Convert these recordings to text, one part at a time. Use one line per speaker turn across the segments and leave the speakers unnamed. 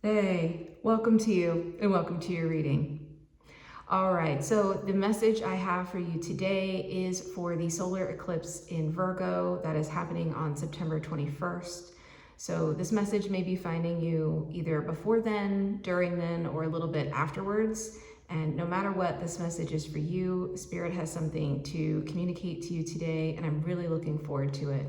Hey, welcome to you and welcome to your reading. All right, so the message I have for you today is for the solar eclipse in Virgo that is happening on September 21st. So this message may be finding you either before then, during then, or a little bit afterwards. And no matter what this message is for you, Spirit has something to communicate to you today, and I'm really looking forward to it.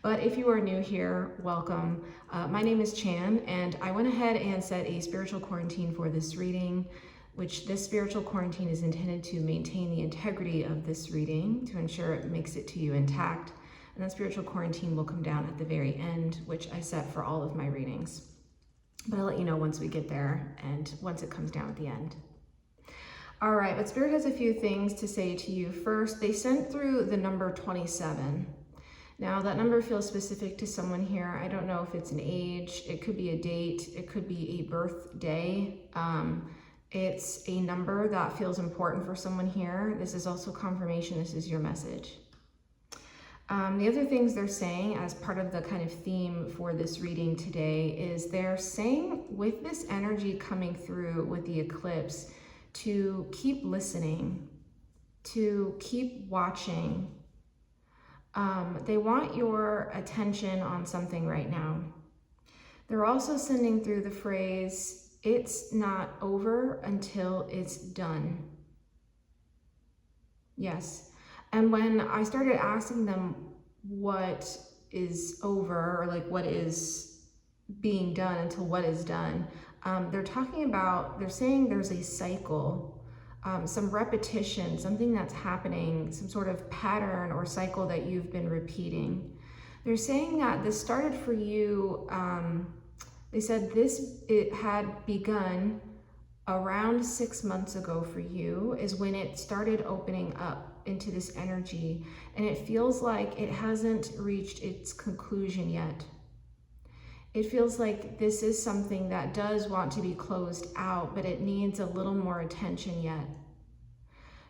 But if you are new here, welcome. My name is Chan, and I went ahead and set a spiritual quarantine for this reading, which this spiritual quarantine is intended to maintain the integrity of this reading to ensure it makes it to you intact. And that spiritual quarantine will come down at the very end, which I set for all of my readings. But I'll let you know once we get there and once it comes down at the end. All right, but Spirit has a few things to say to you. First, they sent through the number 27. Now that number feels specific to someone here. I don't know if it's an age, it could be a date, it could be a birthday. It's a number that feels important for someone here. This is also confirmation, this is your message. The other things they're saying as part of the kind of theme for this reading today is they're saying with this energy coming through with the eclipse to keep listening, to keep watching. They want your attention on something right now. They're also sending through the phrase, it's not over until it's done. Yes. And when I started asking them what is over, or like what is being done until what is done, they're saying there's a cycle. Some repetition, something that's happening, some sort of pattern or cycle that you've been repeating. They're saying that this started for you, they said it had begun around 6 months ago for you is when it started opening up into this energy, and it feels like it hasn't reached its conclusion yet. It feels like this is something that does want to be closed out, but it needs a little more attention yet.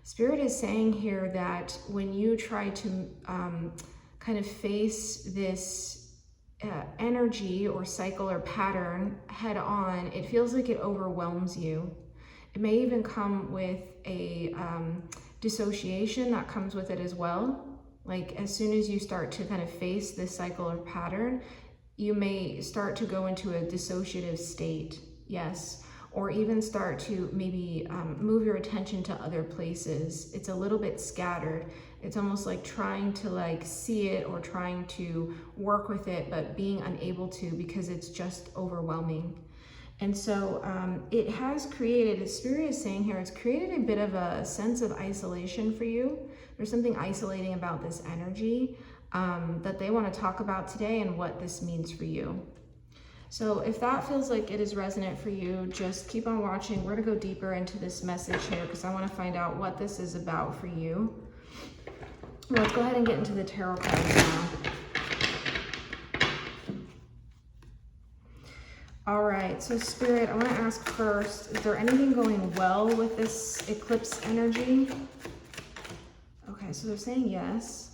Spirit is saying here that when you try to kind of face this energy or cycle or pattern head on, it feels like it overwhelms you. It may even come with a dissociation that comes with it as well. Like as soon as you start to kind of face this cycle or pattern, you may start to go into a dissociative state, yes, or even start to maybe move your attention to other places. It's a little bit scattered. It's almost like trying to see it or trying to work with it, but being unable to because it's just overwhelming. And so it has created, as Spirit is saying here, it's created a bit of a sense of isolation for you. There's something isolating about this energy that they want to talk about today and what this means for you. So if that feels like it is resonant for you, just keep on watching. We're going to go deeper into this message here because I want to find out what this is about for you. Well, let's go ahead and get into the tarot cards now. All right, so Spirit, I want to ask first, is there anything going well with this eclipse energy? Okay, so they're saying yes.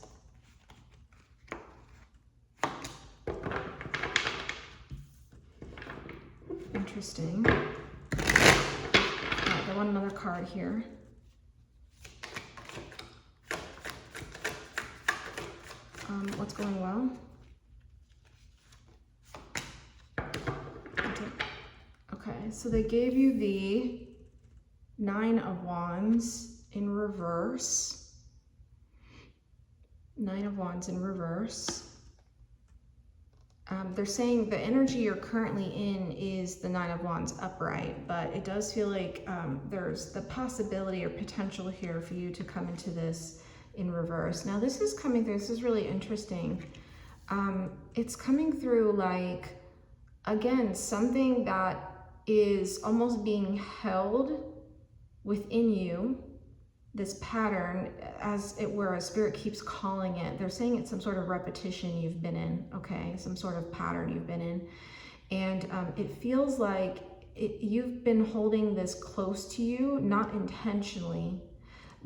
Interesting. All right, I want another card here. What's going well? Okay, so they gave you the 9 of Wands in reverse. 9 of Wands in reverse. They're saying the energy you're currently in is the 9 of Wands upright, but it does feel like there's the possibility or potential here for you to come into this in reverse. Now this is coming through, this is really interesting. It's coming through like, again, something that is almost being held within you, this pattern, as it were, a Spirit keeps calling it. They're saying it's some sort of repetition you've been in, okay? Some sort of pattern you've been in. And it feels like you've been holding this close to you, not intentionally,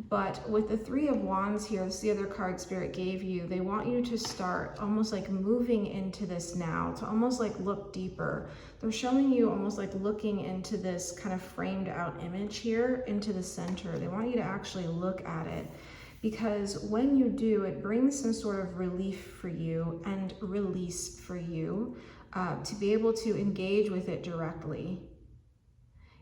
But with the Three of Wands here, this is the other card Spirit gave you, they want you to start almost like moving into this now, to almost like look deeper. They're showing you almost like looking into this kind of framed out image here, into the center. They want you to actually look at it, because when you do, it brings some sort of relief for you and release for you to be able to engage with it directly.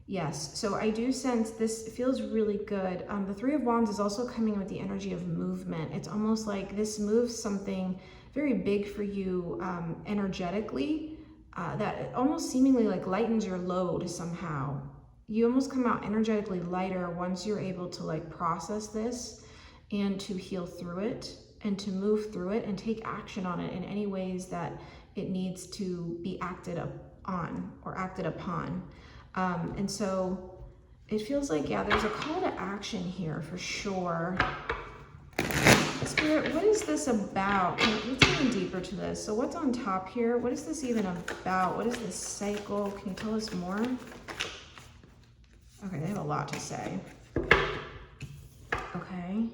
Yes, so I do sense this feels really good. The Three of Wands is also coming with the energy of movement. It's almost like this moves something very big for you energetically, that almost seemingly like lightens your load somehow. You almost come out energetically lighter once you're able to like process this and to heal through it and to move through it and take action on it in any ways that it needs to be acted on or acted upon. And so it feels like, yeah, there's a call to action here for sure. Spirit, what is this about? Let's get deeper to this. So what's on top here? What is this even about? What is this cycle? Can you tell us more? Okay, they have a lot to say. Okay.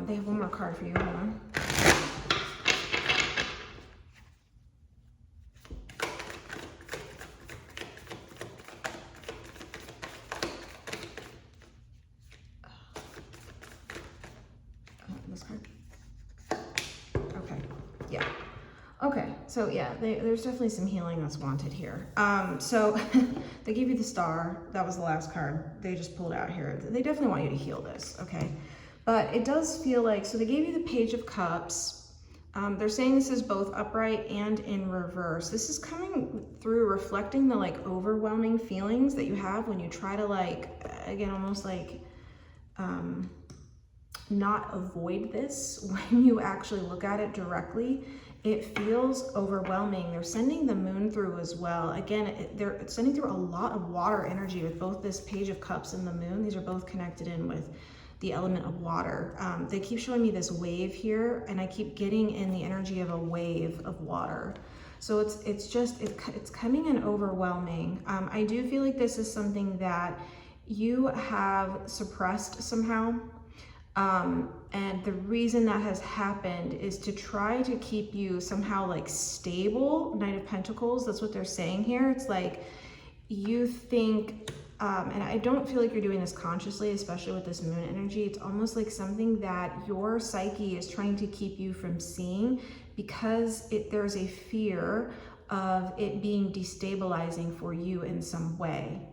They have one more card for you. Hold on. This card. Okay. Yeah. Okay. So yeah, there's definitely some healing that's wanted here. So they gave you the Star. That was the last card they just pulled out here. They definitely want you to heal this. Okay. But it does feel like, so they gave you the Page of Cups. They're saying this is both upright and in reverse. This is coming through reflecting the like overwhelming feelings that you have when you try to like, again, almost like not avoid this. When you actually look at it directly, it feels overwhelming. They're sending the moon through as well. Again, they're sending through a lot of water energy with both this Page of Cups and the moon. These are both connected in with the element of water. They keep showing me this wave here, and I keep getting in the energy of a wave of water. So it's coming in overwhelming. I do feel like this is something that you have suppressed somehow. And the reason that has happened is to try to keep you somehow like stable. Knight of Pentacles, that's what they're saying here. It's like you think, and I don't feel like you're doing this consciously, especially with this moon energy. It's almost like something that your psyche is trying to keep you from seeing, because there's a fear of it being destabilizing for you in some way.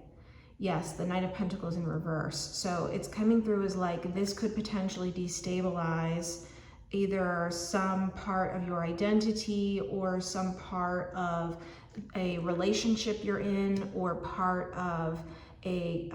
Yes, the Knight of Pentacles in reverse. So it's coming through as like this could potentially destabilize either some part of your identity or some part of a relationship you're in or part of a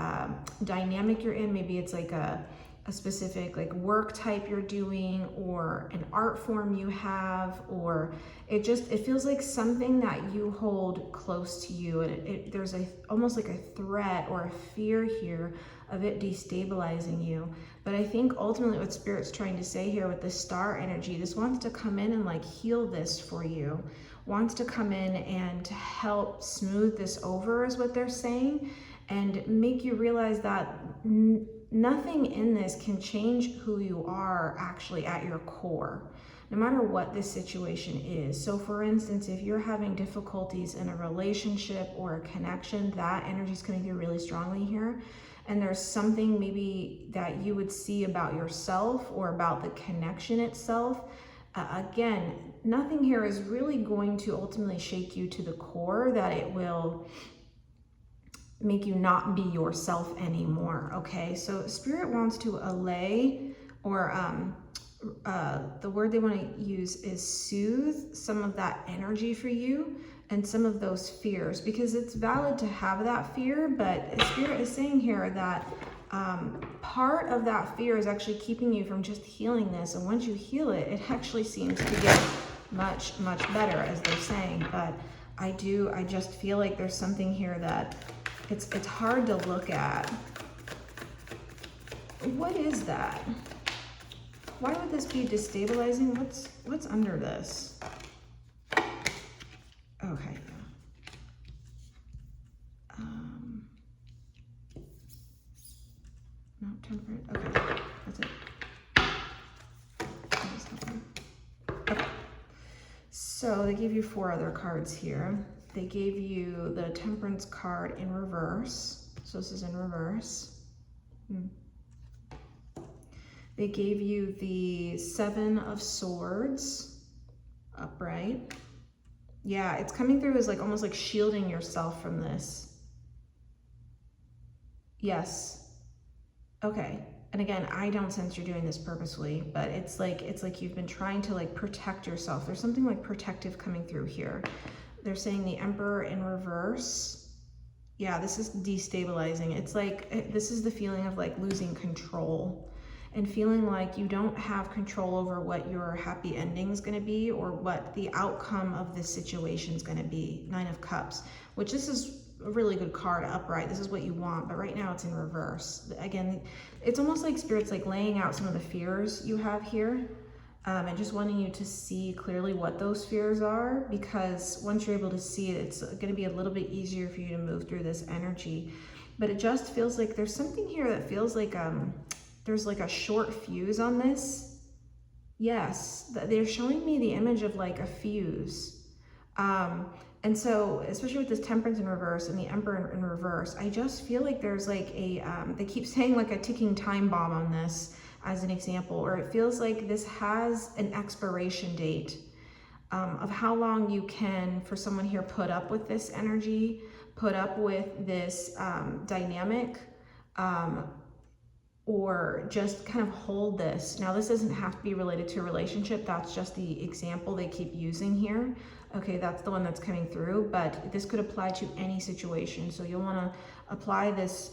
dynamic you're in. Maybe it's like a specific like work type you're doing or an art form you have, or it feels like something that you hold close to you, and there's almost like a threat or a fear here of it destabilizing you. But I think ultimately what Spirit's trying to say here with the Star energy, this wants to come in and like heal this for you, wants to come in and help smooth this over is what they're saying, and make you realize that nothing in this can change who you are actually at your core, no matter what this situation is. So for instance, if you're having difficulties in a relationship or a connection, that energy is coming through really strongly here. And there's something maybe that you would see about yourself or about the connection itself. Again, nothing here is really going to ultimately shake you to the core, that it will make you not be yourself anymore. Okay, so Spirit wants to allay, or the word they want to use is soothe some of that energy for you and some of those fears, because it's valid to have that fear, but Spirit is saying here that part of that fear is actually keeping you from just healing this, and once you heal it, it actually seems to get much better, as they're saying. But I just feel like there's something here that it's hard to look at. What is that? Why would this be destabilizing? What's under this? Okay. So they gave you 4 other cards here. They gave you the Temperance card in reverse. So this is in reverse. They gave you the 7 of Swords upright. Yeah, it's coming through as like almost like shielding yourself from this. Yes. Okay. And again, I don't sense you're doing this purposefully, but it's like you've been trying to like protect yourself. There's something like protective coming through here. They're saying the Emperor in reverse. Yeah, this is destabilizing. It's like, this is the feeling of like losing control and feeling like you don't have control over what your happy ending is going to be or what the outcome of this situation is going to be. 9 of Cups, which this is a really good card upright. This is what you want, but right now it's in reverse. Again, it's almost like Spirit's like laying out some of the fears you have here, and just wanting you to see clearly what those fears are, because once you're able to see it, it's going to be a little bit easier for you to move through this energy. But it just feels like there's something here that feels like there's like a short fuse on this. Yes, they're showing me the image of like a fuse. And so, especially with this Temperance in reverse and the Emperor in reverse, I just feel like there's like a, they keep saying like a ticking time bomb on this as an example, or it feels like this has an expiration date of how long you can, for someone here, put up with this energy, put up with this dynamic, or just kind of hold this. Now, this doesn't have to be related to a relationship. That's just the example they keep using here. Okay, that's the one that's coming through, but this could apply to any situation. So you'll want to apply this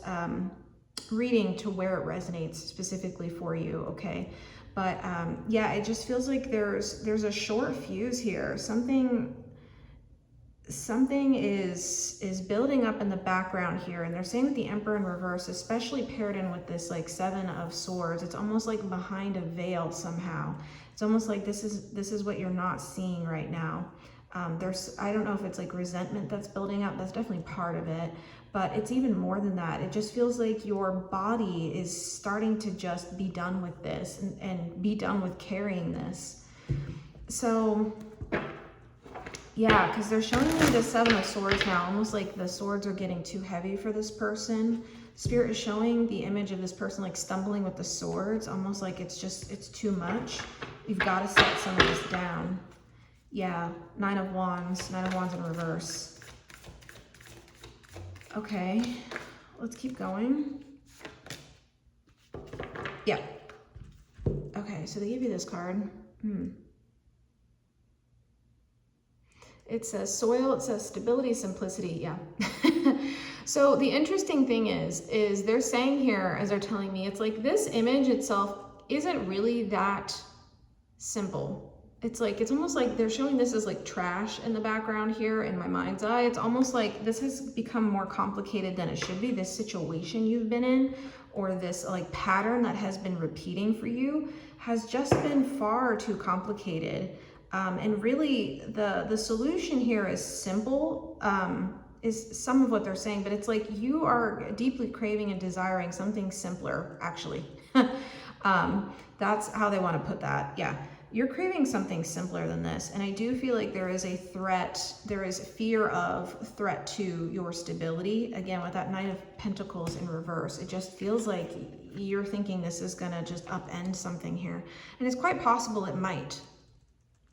reading to where it resonates specifically for you, okay? But yeah, it just feels like there's a short fuse here. Something is building up in the background here, and they're saying with the Emperor in reverse, especially paired in with this like 7 of Swords, it's almost like behind a veil somehow. It's almost like this is what you're not seeing right now. I don't know if it's like resentment that's building up. That's definitely part of it, but it's even more than that. It just feels like your body is starting to just be done with this and be done with carrying this. So yeah, because they're showing me the 7 of Swords now, almost like the swords are getting too heavy for this person. Spirit is showing the image of this person like stumbling with the swords, almost like it's too much. You've got to set some of this down. Yeah, 9 of Wands in reverse. Okay, let's keep going. Yeah. Okay, so they gave you this card. It says soil, it says stability, simplicity, yeah. So the interesting thing is they're saying here, as they're telling me, it's like this image itself isn't really that simple. It's almost like they're showing this as like trash in the background here in my mind's eye. It's almost like this has become more complicated than it should be. This situation you've been in, or this like pattern that has been repeating for you, has just been far too complicated. And really the solution here is simple, is some of what they're saying, but it's like you are deeply craving and desiring something simpler, actually. That's how they want to put that. Yeah. You're craving something simpler than this. And I do feel like there is a threat, there is fear of threat to your stability. Again, with that 9 of Pentacles in reverse, it just feels like you're thinking this is gonna just upend something here. And it's quite possible it might.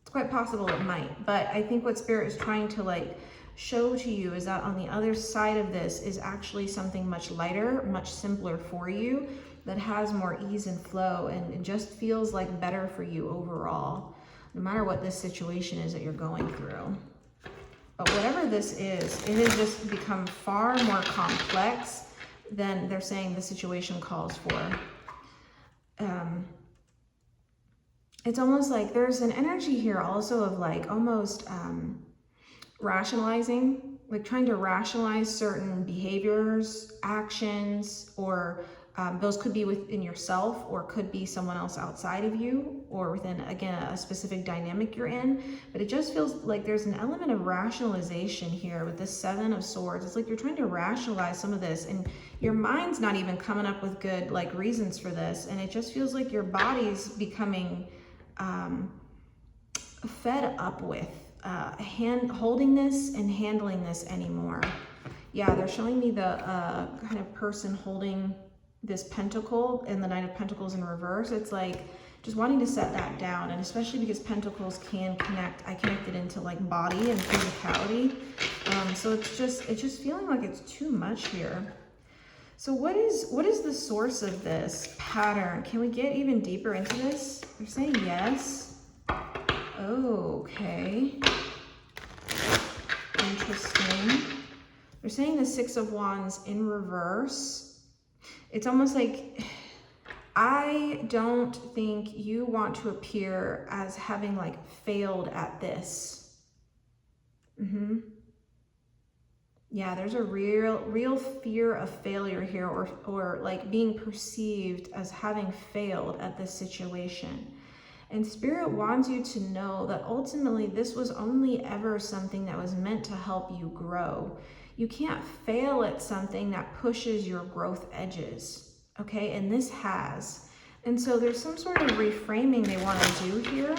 It's quite possible it might. But I think what Spirit is trying to like show to you is that on the other side of this is actually something much lighter, much simpler for you, that has more ease and flow, and it just feels like better for you overall, no matter what this situation is that you're going through. But whatever this is, it has just become far more complex than they're saying the situation calls for. It's almost like there's an energy here also of like almost rationalizing, like trying to rationalize certain behaviors, actions, or those could be within yourself, or could be someone else outside of you, or within, again, a specific dynamic you're in. But it just feels like there's an element of rationalization here with this 7 of Swords. It's like you're trying to rationalize some of this, and your mind's not even coming up with good like reasons for this. And it just feels like your body's becoming fed up with holding this and handling this anymore. Yeah, they're showing me the kind of person holding this pentacle and the Knight of Pentacles in reverse. It's like just wanting to set that down, and especially because pentacles can connect. I connected into like body and physicality. So it's just feeling like it's too much here. So what is the source of this pattern? Can we get even deeper into this? They're saying yes. Oh, okay. Interesting. They're saying the Six of Wands in reverse. It's almost like, I don't think you want to appear as having like failed at this. Yeah, there's a real fear of failure here, or like being perceived as having failed at this situation. And Spirit wants you to know that ultimately this was only ever something that was meant to help you grow. You can't fail at something that pushes your growth edges, okay? And this has. And so there's some sort of reframing they want to do here.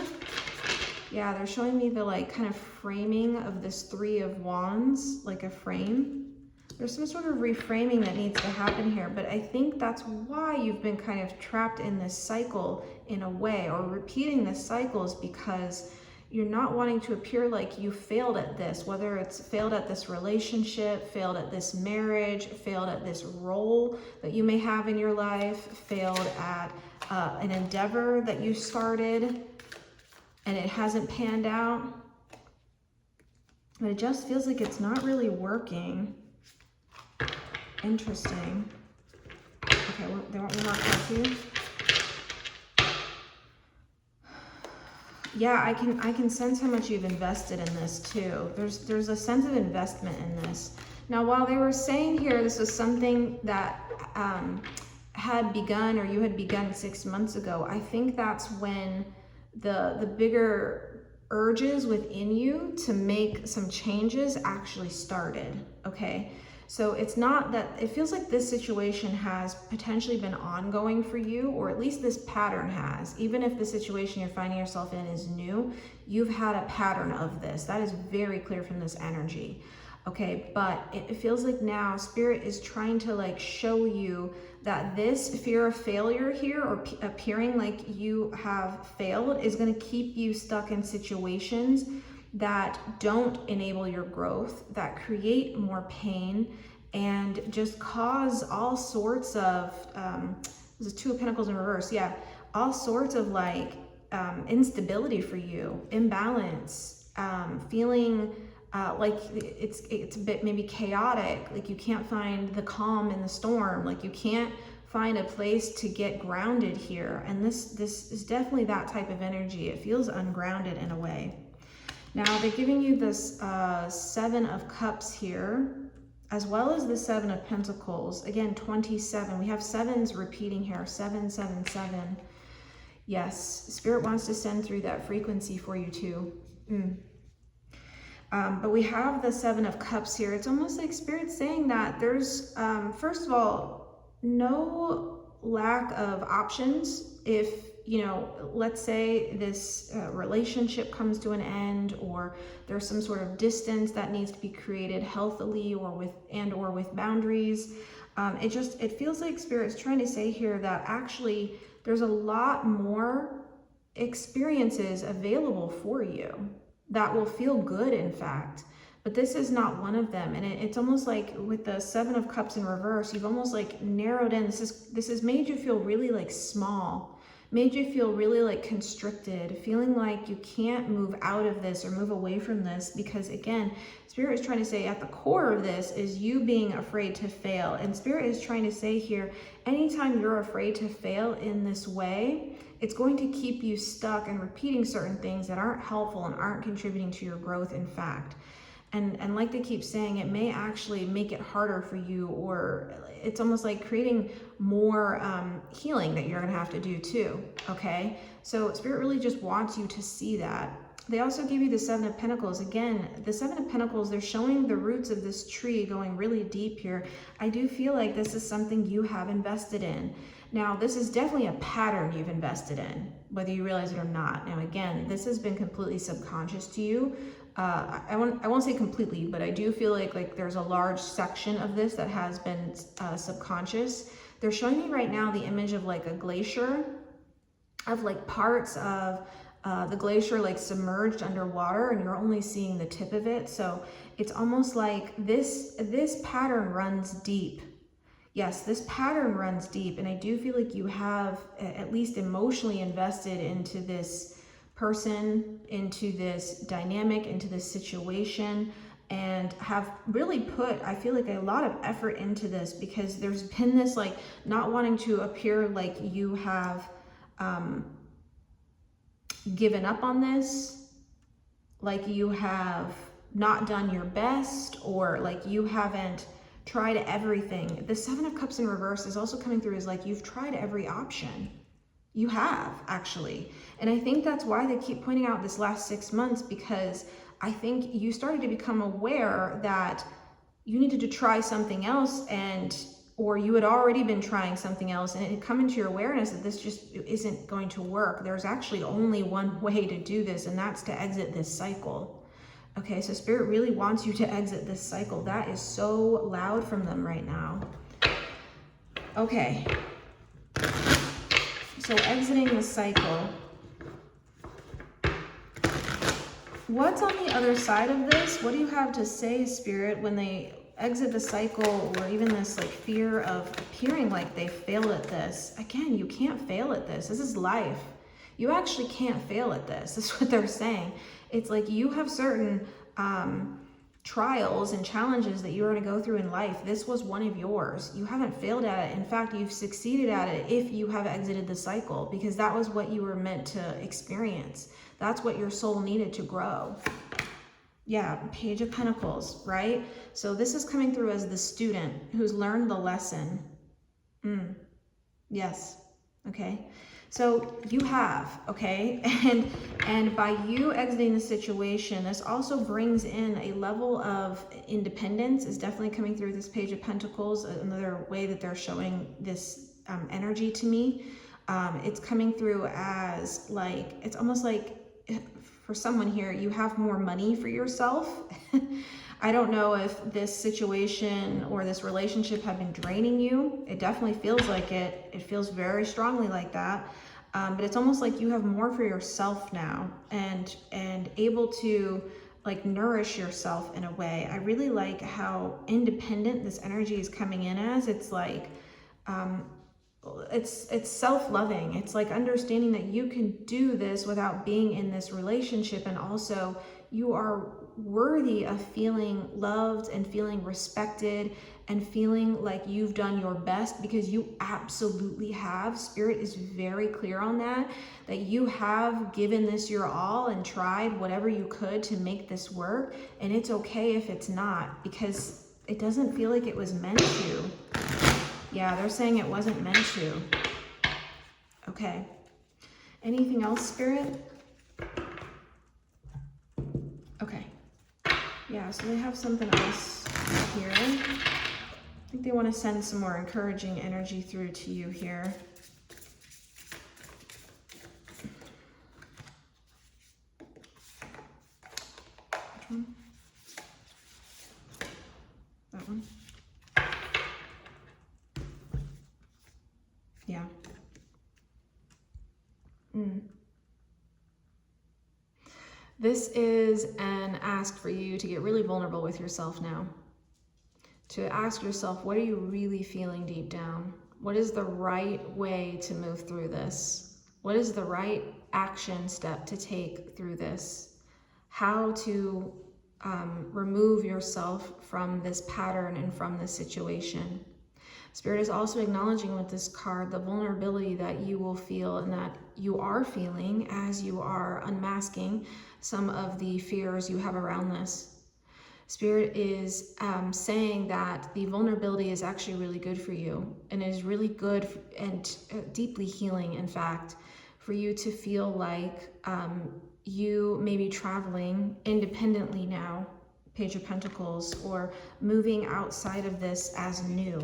Yeah, they're showing me the like kind of framing of this Three of Wands, like a frame. There's some sort of reframing that needs to happen here, but I think that's why you've been kind of trapped in this cycle in a way, or repeating this cycle, is because you're not wanting to appear like you failed at this, whether it's failed at this relationship, failed at this marriage, failed at this role that you may have in your life, failed at an endeavor that you started and it hasn't panned out. But it just feels like it's not really working. Interesting. Okay, well, they want me more cards here. Yeah, I can sense how much you've invested in this too. There's a sense of investment in this. Now, while they were saying here this was something that had begun, or you had begun 6 months ago, I think that's when the bigger urges within you to make some changes actually started, okay? So it's not that, it feels like this situation has potentially been ongoing for you, or at least this pattern has. Even if the situation you're finding yourself in is new, you've had a pattern of this. That is very clear from this energy. Okay, but it feels like now Spirit is trying to like show you that this fear of failure here, or appearing like you have failed, is going to keep you stuck in situations that don't enable your growth, that create more pain, and just cause all sorts of, this is Two of Pentacles in reverse, yeah, all sorts of like instability for you, imbalance, feeling like it's a bit maybe chaotic, like you can't find the calm in the storm, like you can't find a place to get grounded here. And this is definitely that type of energy. It feels ungrounded in a way. Now they're giving you this Seven of Cups here, as well as the Seven of Pentacles. Again, 27. We have sevens repeating here. 7, 7, 7. Yes, Spirit wants to send through that frequency for you too. But we have the Seven of Cups here. It's almost like Spirit's saying that there's, first of all, no lack of options. If, you know, let's say this relationship comes to an end, or there's some sort of distance that needs to be created healthily, or with boundaries. It feels like Spirit's trying to say here that actually there's a lot more experiences available for you that will feel good, in fact. But this is not one of them. And it's almost like with the Seven of Cups in reverse, you've almost like narrowed in. This has made you feel really like small, made you feel really like constricted, feeling like you can't move out of this or move away from this, because again, Spirit is trying to say at the core of this is you being afraid to fail. And Spirit is trying to say here, anytime you're afraid to fail in this way, it's going to keep you stuck and repeating certain things that aren't helpful and aren't contributing to your growth, in fact. And like they keep saying, it may actually make it harder for you, or it's almost like creating more healing that you're gonna have to do too, okay? So Spirit really just wants you to see that. They also give you the Seven of Pentacles. Again, the Seven of Pentacles, they're showing the roots of this tree going really deep here. I do feel like this is something you have invested in. Now, this is definitely a pattern you've invested in, whether you realize it or not. Now, again, this has been completely subconscious to you, I won't say completely, but I do feel like there's a large section of this that has been subconscious. They're showing me right now the image of like a glacier, of like parts of the glacier like submerged underwater, and you're only seeing the tip of it. So it's almost like this pattern runs deep. Yes, this pattern runs deep, and I do feel like you have at least emotionally invested into this person, into this dynamic, into this situation, and have really put, I feel like, a lot of effort into this, because there's been this like not wanting to appear like you have given up on this, like you have not done your best, or like you haven't tried everything. The Seven of Cups in reverse is also coming through as like you've tried every option. You have, actually. And I think that's why they keep pointing out this last 6 months, because I think you started to become aware that you needed to try something else, or you had already been trying something else, and it had come into your awareness that this just isn't going to work. There's actually only one way to do this, and that's to exit this cycle. Okay, so Spirit really wants you to exit this cycle. That is so loud from them right now. Okay. So exiting the cycle. What's on the other side of this? What do you have to say, Spirit, when they exit the cycle, or even this like fear of appearing like they failed at this? Again, you can't fail at this. This is life. You actually can't fail at this. That's what they're saying. It's like you have certain trials and challenges that you're going to go through in life. This was one of yours. You haven't failed at it. In fact, you've succeeded at it if you have exited the cycle, because that was what you were meant to experience. That's what your soul needed to grow. Yeah, Page of Pentacles, right? So this is coming through as the student who's learned the lesson. Yes, okay. So you have, okay, and by you exiting the situation, this also brings in a level of independence. Is definitely coming through this Page of Pentacles. Another way that they're showing this energy to me. It's coming through as like, it's almost like for someone here, you have more money for yourself. I don't know if this situation or this relationship have been draining you. It definitely feels like it. It feels very strongly like that. But it's almost like you have more for yourself now, and able to like nourish yourself in a way. I really like how independent this energy is coming in as. It's like, it's self-loving. It's like understanding that you can do this without being in this relationship, and also you are worthy of feeling loved and feeling respected and feeling like you've done your best, because you absolutely have. Spirit is very clear on that you have given this your all and tried whatever you could to make this work, and it's okay if it's not, because it doesn't feel like it was meant to. Yeah, they're saying it wasn't meant to. Okay. Anything else, Spirit? Okay. Yeah, so they have something else here. I think they want to send some more encouraging energy through to you here. Which one? That one? Yeah. This is an ask for you to get really vulnerable with yourself now. To ask yourself, what are you really feeling deep down? What is the right way to move through this? What is the right action step to take through this? How to remove yourself from this pattern and from this situation. Spirit is also acknowledging with this card the vulnerability that you will feel and that you are feeling as you are unmasking some of the fears you have around this. Spirit is saying that the vulnerability is actually really good for you, and is really good and deeply healing, in fact, for you to feel like you may be traveling independently now, Page of Pentacles, or moving outside of this as new,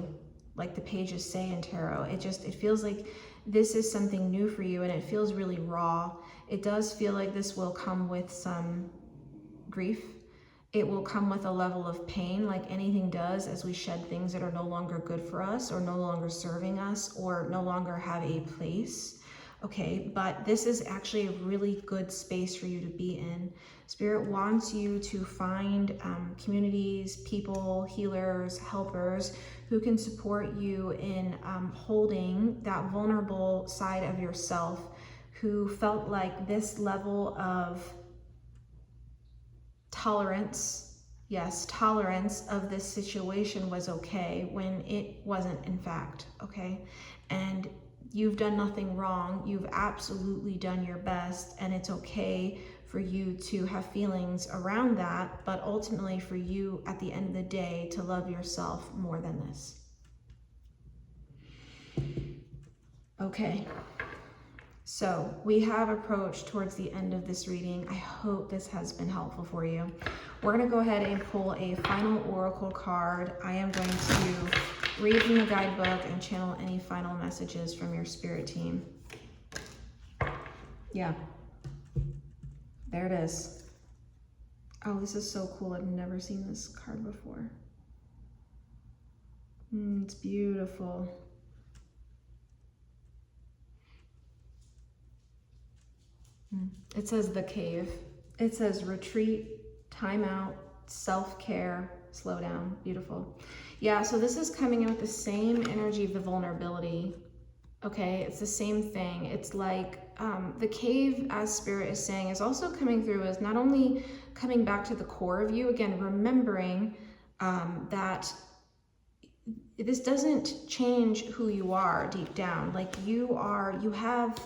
like the pages say in tarot. It feels like this is something new for you, and it feels really raw. It does feel like this will come with some grief. It will come with a level of pain, like anything does, as we shed things that are no longer good for us or no longer serving us or no longer have a place. Okay, but this is actually a really good space for you to be in. Spirit wants you to find communities, people, healers, helpers who can support you in holding that vulnerable side of yourself, who felt like this level of tolerance, yes, tolerance of this situation was okay when it wasn't, in fact, okay? And you've done nothing wrong. You've absolutely done your best, and it's okay for you to have feelings around that, but ultimately for you at the end of the day to love yourself more than this. Okay. So we have approached towards the end of this reading. I hope this has been helpful for you. We're going to go ahead and pull a final oracle card. I am going to read from the guidebook and channel any final messages from your spirit team. Yeah, there it is. Oh, this is so cool. I've never seen this card before. It's beautiful. It says the cave. It says retreat, time out, self-care, slow down. Beautiful. Yeah, so this is coming in with the same energy of the vulnerability. Okay, it's the same thing. It's like the cave, as Spirit is saying, is also coming through as not only coming back to the core of you, again, remembering that this doesn't change who you are deep down. Like you have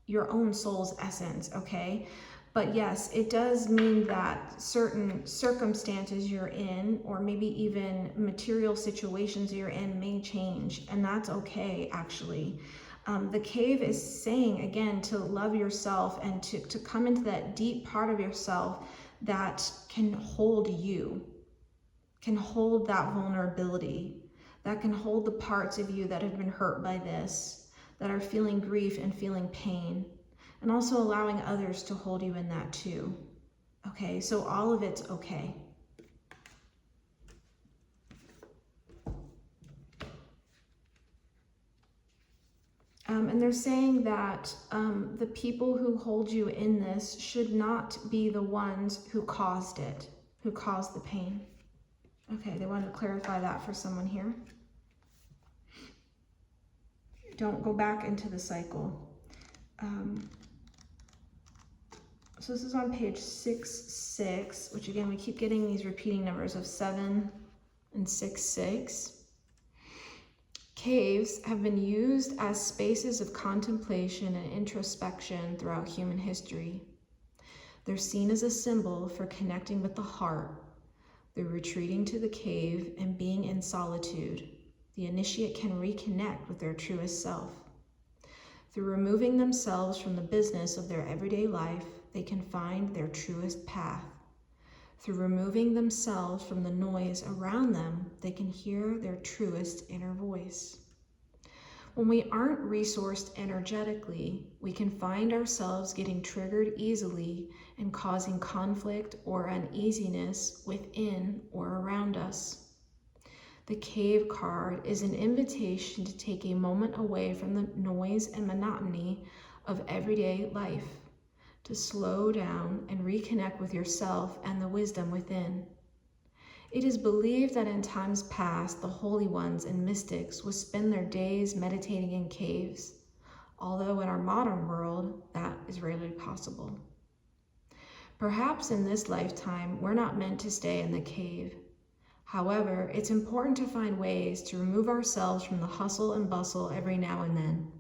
your own soul's essence, okay? But yes, it does mean that certain circumstances you're in, or maybe even material situations you're in, may change, and that's okay, actually. The cave is saying, again, to love yourself and to come into that deep part of yourself that can hold you, can hold that vulnerability, that can hold the parts of you that have been hurt by this, that are feeling grief and feeling pain, and also allowing others to hold you in that too. Okay, so all of it's okay. And they're saying that the people who hold you in this should not be the ones who caused it, who caused the pain. Okay, they wanted to clarify that for someone here. Don't go back into the cycle. So this is on page 6-6, which again, we keep getting these repeating numbers of 7 and 6-6. Caves have been used as spaces of contemplation and introspection throughout human history. They're seen as a symbol for connecting with the heart. They're retreating to the cave and being in solitude. The initiate can reconnect with their truest self. Through removing themselves from the business of their everyday life, they can find their truest path. Through removing themselves from the noise around them, they can hear their truest inner voice. When we aren't resourced energetically, we can find ourselves getting triggered easily and causing conflict or uneasiness within or around us. The cave card is an invitation to take a moment away from the noise and monotony of everyday life, to slow down and reconnect with yourself and the wisdom within. It is believed that in times past, the holy ones and mystics would spend their days meditating in caves, although in our modern world, that is rarely possible. Perhaps in this lifetime, we're not meant to stay in the cave. However, it's important to find ways to remove ourselves from the hustle and bustle every now and then.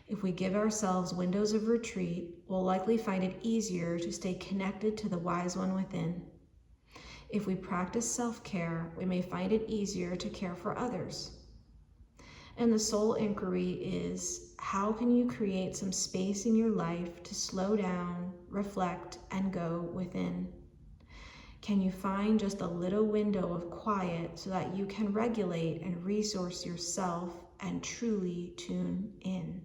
If we give ourselves windows of retreat, we'll likely find it easier to stay connected to the wise one within. If we practice self-care, we may find it easier to care for others. And the soul inquiry is, how can you create some space in your life to slow down, reflect, and go within? Can you find just a little window of quiet so that you can regulate and resource yourself and truly tune in?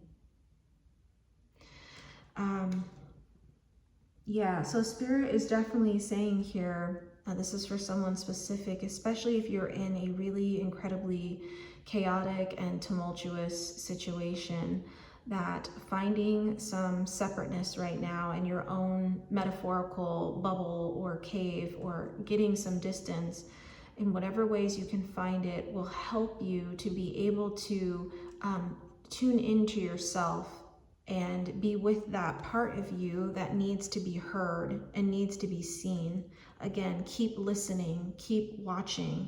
Yeah, so Spirit is definitely saying here, this is for someone specific, especially if you're in a really incredibly chaotic and tumultuous situation, that finding some separateness right now in your own metaphorical bubble or cave, or getting some distance in whatever ways you can find it, will help you to be able to tune into yourself and be with that part of you that needs to be heard and needs to be seen. Again, keep listening, keep watching.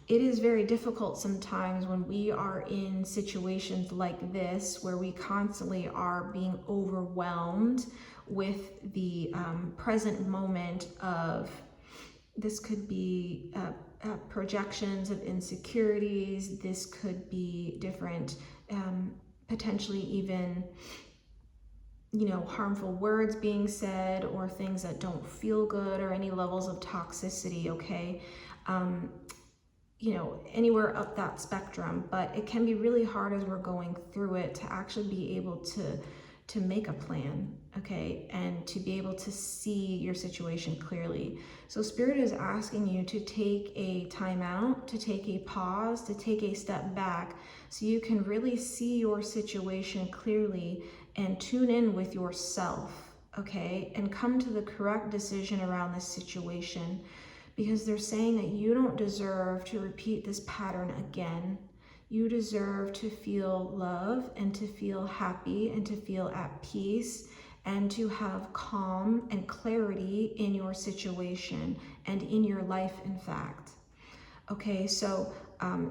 It is very difficult sometimes when we are in situations like this, where we constantly are being overwhelmed with the present moment of, this could be projections of insecurities, this could be different potentially even, harmful words being said, or things that don't feel good, or any levels of toxicity, okay? Anywhere up that spectrum. But it can be really hard as we're going through it to actually be able to make a plan, okay? And to be able to see your situation clearly. So Spirit is asking you to take a time out, to take a pause, to take a step back, so you can really see your situation clearly and tune in with yourself, okay? And come to the correct decision around this situation, because they're saying that you don't deserve to repeat this pattern again. You deserve to feel love and to feel happy and to feel at peace and to have calm and clarity in your situation and in your life, in fact. Okay, so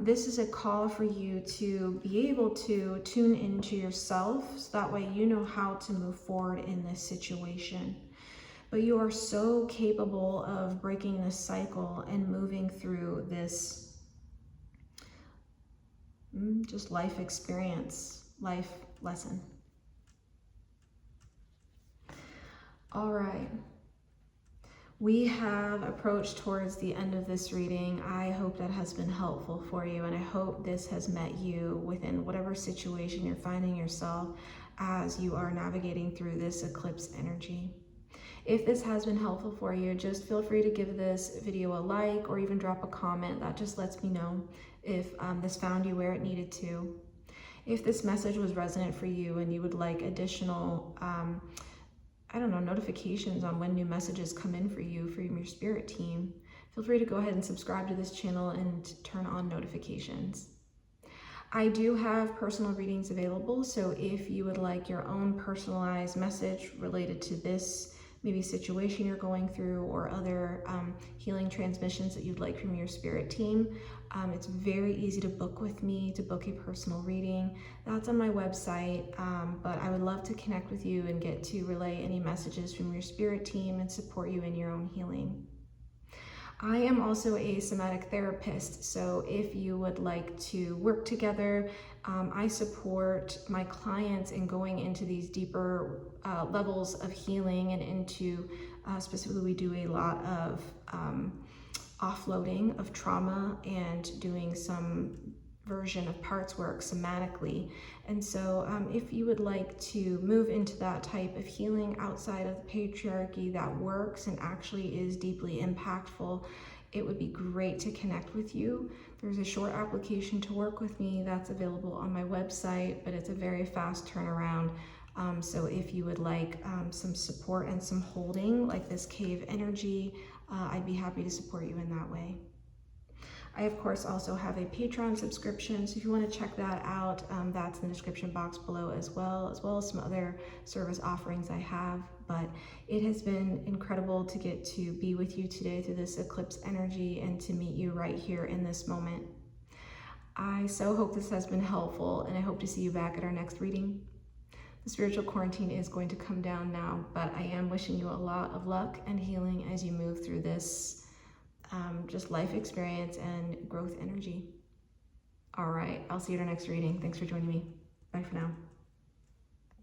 this is a call for you to be able to tune into yourself, so that way you know how to move forward in this situation. But you are so capable of breaking this cycle and moving through this just life experience, life lesson. All right. We have approached towards the end of this reading. I hope that has been helpful for you, and I hope this has met you within whatever situation you're finding yourself as you are navigating through this eclipse energy. If this has been helpful for you, just feel free to give this video a like or even drop a comment. That just lets me know if this found you where it needed to. If this message was resonant for you and you would like additional, notifications on when new messages come in for you from your spirit team, feel free to go ahead and subscribe to this channel and turn on notifications. I do have personal readings available, so if you would like your own personalized message related to this maybe situation you're going through, or other healing transmissions that you'd like from your spirit team, it's very easy to book with me, to book a personal reading. That's on my website, but I would love to connect with you and get to relay any messages from your spirit team and support you in your own healing. I am also a somatic therapist, so if you would like to work together, I support my clients in going into these deeper levels of healing, and into specifically, we do a lot of offloading of trauma and doing some version of parts work somatically. And so if you would like to move into that type of healing outside of the patriarchy that works and actually is deeply impactful, it would be great to connect with you. There's a short application to work with me that's available on my website, but it's a very fast turnaround. So if you would like some support and some holding, like this cave energy, I'd be happy to support you in that way. I, of course, also have a Patreon subscription, so if you want to check that out, that's in the description box below as well as some other service offerings I have. But it has been incredible to get to be with you today through this eclipse energy and to meet you right here in this moment. I so hope this has been helpful, and I hope to see you back at our next reading. The spiritual quarantine is going to come down now, but I am wishing you a lot of luck and healing as you move through this just life experience and growth energy. All right, I'll see you at our next reading. Thanks for joining me. Bye for now.